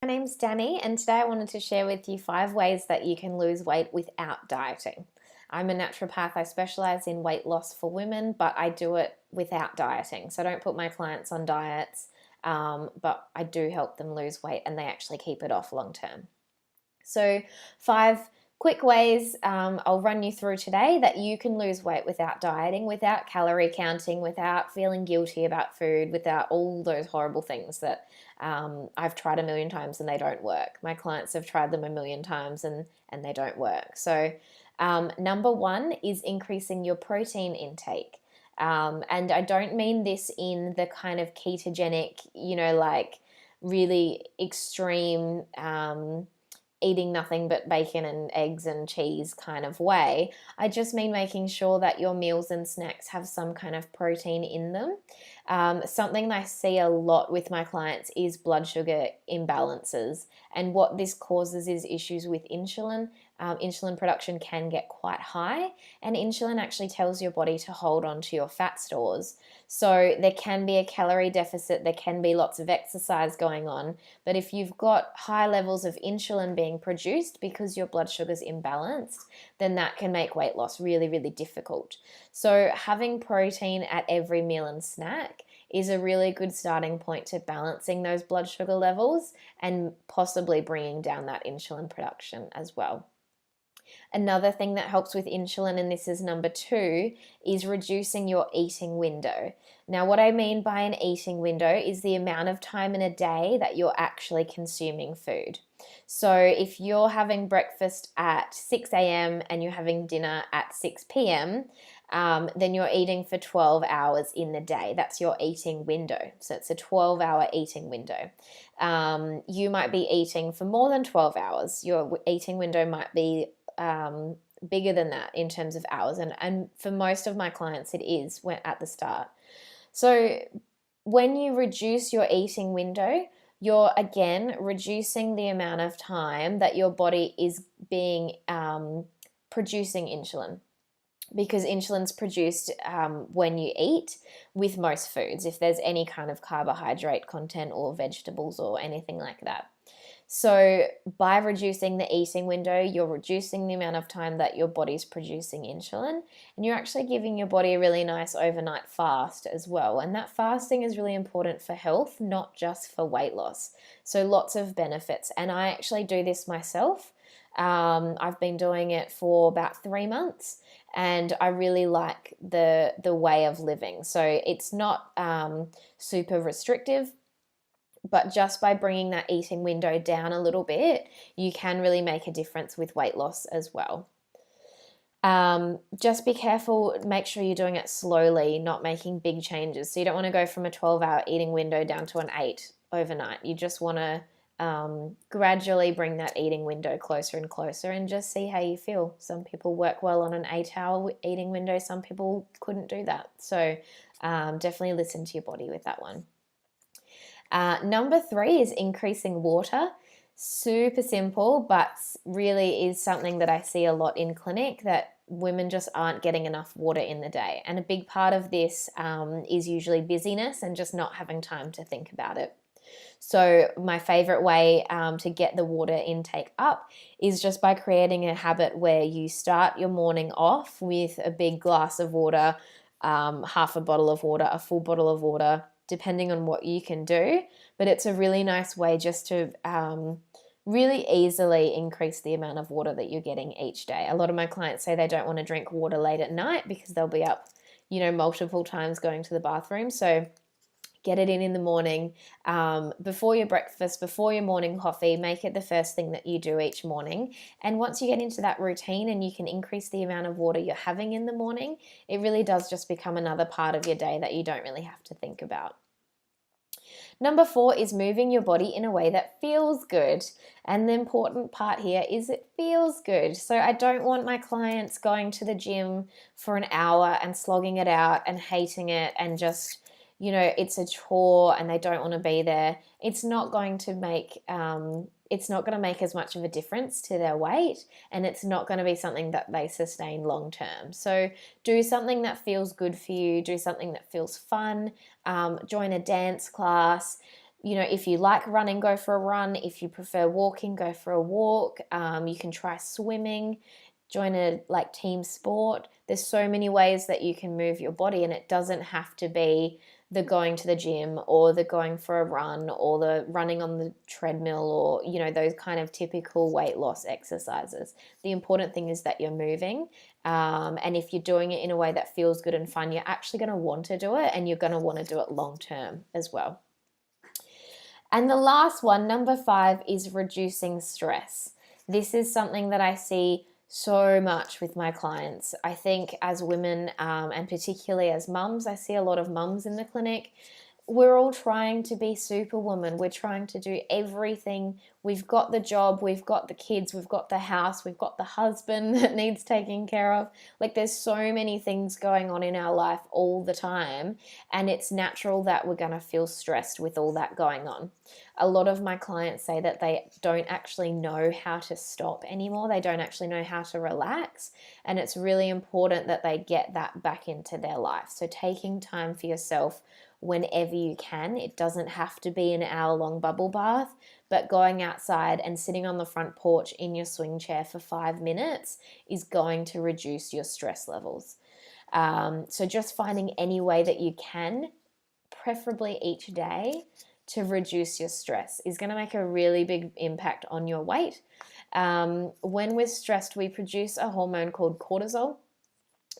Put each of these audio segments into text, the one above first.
My name's Danny, and today I wanted to share with you 5 ways that you can lose weight without dieting. I'm a naturopath. I specialize in weight loss for women, but I do it without dieting. So I don't put my clients on diets, but I do help them lose weight and they actually keep it off long term. So, 5 quick ways I'll run you through today that you can lose weight without dieting, without calorie counting, without feeling guilty about food, without all those horrible things that I've tried a million times and they don't work. My clients have tried them a million times and they don't work. So, number one is increasing your protein intake. And I don't mean this in the kind of ketogenic, like really extreme. Eating nothing but bacon and eggs and cheese kind of way. I just mean making sure that your meals and snacks have some kind of protein in them. Something that I see a lot with my clients is blood sugar imbalances. And what this causes is issues with insulin. Insulin production can get quite high, and insulin actually tells your body to hold on to your fat stores. So there can be a calorie deficit, there can be lots of exercise going on, but if you've got high levels of insulin being produced because your blood sugar's imbalanced, then that can make weight loss really, really difficult. So having protein at every meal and snack is a really good starting point to balancing those blood sugar levels and possibly bringing down that insulin production as well. Another thing that helps with insulin, and this is number 2, is reducing your eating window. Now, what I mean by an eating window is the amount of time in a day that you're actually consuming food. So if you're having breakfast at 6 a.m. and you're having dinner at 6 p.m., then you're eating for 12 hours in the day. That's your eating window. So it's a 12-hour eating window. You might be eating for more than 12 hours. Your eating window might be bigger than that in terms of hours, and for most of my clients it is at the start. So when you reduce your eating window, you're again reducing the amount of time that your body is being producing insulin, because insulin's produced when you eat with most foods, if there's any kind of carbohydrate content or vegetables or anything like that. So by reducing the eating window, you're reducing the amount of time that your body's producing insulin, and you're actually giving your body a really nice overnight fast as well. And that fasting is really important for health, not just for weight loss. So lots of benefits. And I actually do this myself. I've been doing it for about 3 months, and I really like the way of living. So it's not super restrictive, but just by bringing that eating window down a little bit, you can really make a difference with weight loss as well. Just be careful, make sure you're doing it slowly, not making big changes. So you don't want to go from a 12-hour eating window down to an 8 overnight. You just want to gradually bring that eating window closer and closer and just see how you feel. Some people work well on an 8-hour eating window, some people couldn't do that. So definitely listen to your body with that one. Number 3 is increasing water. Super simple, but really is something that I see a lot in clinic, that women just aren't getting enough water in the day. And a big part of this is usually busyness and just not having time to think about it. So my favorite way to get the water intake up is just by creating a habit where you start your morning off with a big glass of water, half a bottle of water, a full bottle of water, depending on what you can do. But it's a really nice way just to really easily increase the amount of water that you're getting each day. A lot of my clients say they don't want to drink water late at night because they'll be up, multiple times going to the bathroom. So get it in the morning, before your breakfast, before your morning coffee. Make it the first thing that you do each morning. And once you get into that routine and you can increase the amount of water you're having in the morning, it really does just become another part of your day that you don't really have to think about. Number 4 is moving your body in a way that feels good. And the important part here is it feels good. So I don't want my clients going to the gym for an hour and slogging it out and hating it and just, it's a chore and they don't want to be there. It's not going to make as much of a difference to their weight, and it's not going to be something that they sustain long term. So do something that feels good for you, do something that feels fun, join a dance class, If you like running, go for a run. If you prefer walking, go for a walk. You can try swimming, join a team sport. There's so many ways that you can move your body, and it doesn't have to be the going to the gym or the going for a run or the running on the treadmill or those kind of typical weight loss exercises. The important thing is that you're moving, and if you're doing it in a way that feels good and fun, you're actually going to want to do it, and you're going to want to do it long term as well. And the last one, number 5, is reducing stress. This is something that I see so much with my clients. I think as women, and particularly as mums, I see a lot of mums in the clinic. We're all trying to be superwoman. We're trying to do everything. We've got the job, we've got the kids, we've got the house, we've got the husband that needs taking care of. There's so many things going on in our life all the time, and it's natural that we're going to feel stressed with all that going on. A lot of my clients say that they don't actually know how to stop anymore. They don't actually know how to relax, and it's really important that they get that back into their life. So taking time for yourself whenever you can. It doesn't have to be an hour-long bubble bath, but going outside and sitting on the front porch in your swing chair for 5 minutes is going to reduce your stress levels. So just finding any way that you can, preferably each day, to reduce your stress is going to make a really big impact on your weight. When we're stressed, we produce a hormone called cortisol.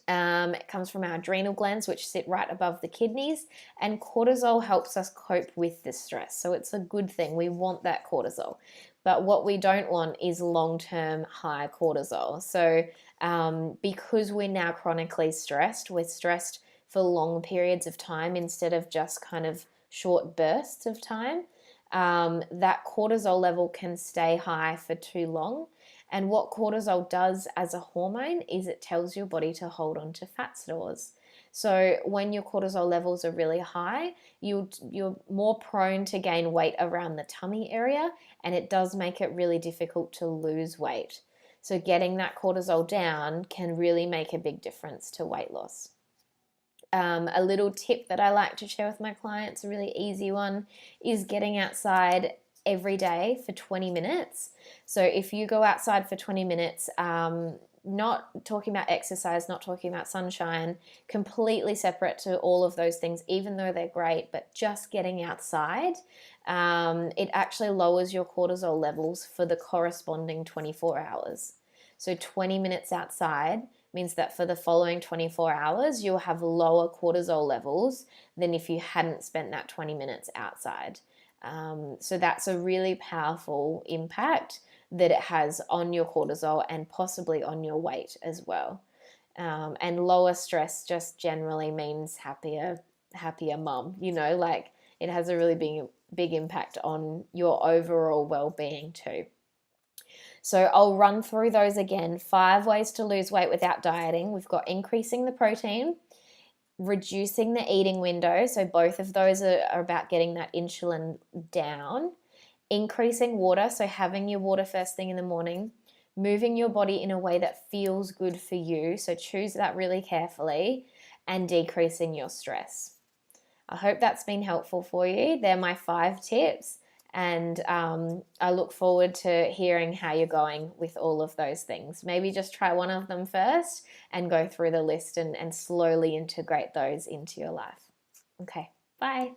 It comes from our adrenal glands, which sit right above the kidneys, and cortisol helps us cope with the stress. So it's a good thing. We want that cortisol. But what we don't want is long-term high cortisol. So because we're now chronically stressed, we're stressed for long periods of time instead of just kind of short bursts of time. That cortisol level can stay high for too long. And what cortisol does as a hormone is it tells your body to hold on to fat stores. So when your cortisol levels are really high, you're more prone to gain weight around the tummy area, and it does make it really difficult to lose weight. So getting that cortisol down can really make a big difference to weight loss. A little tip that I like to share with my clients, a really easy one, is getting outside every day for 20 minutes. So if you go outside for 20 minutes, not talking about exercise, not talking about sunshine, completely separate to all of those things, even though they're great, but just getting outside, it actually lowers your cortisol levels for the corresponding 24 hours. So 20 minutes outside means that for the following 24 hours, you'll have lower cortisol levels than if you hadn't spent that 20 minutes outside. So that's a really powerful impact that it has on your cortisol and possibly on your weight as well. And lower stress just generally means happier mum. It has a really big impact on your overall well-being too. So I'll run through those again. 5 ways to lose weight without dieting. We've got increasing the protein, reducing the eating window. So both of those are about getting that insulin down. Increasing water, so having your water first thing in the morning. Moving your body in a way that feels good for you. So choose that really carefully. And decreasing your stress. I hope that's been helpful for you. They're my 5 tips. And I look forward to hearing how you're going with all of those things. Maybe just try one of them first and go through the list and slowly integrate those into your life. Okay, bye.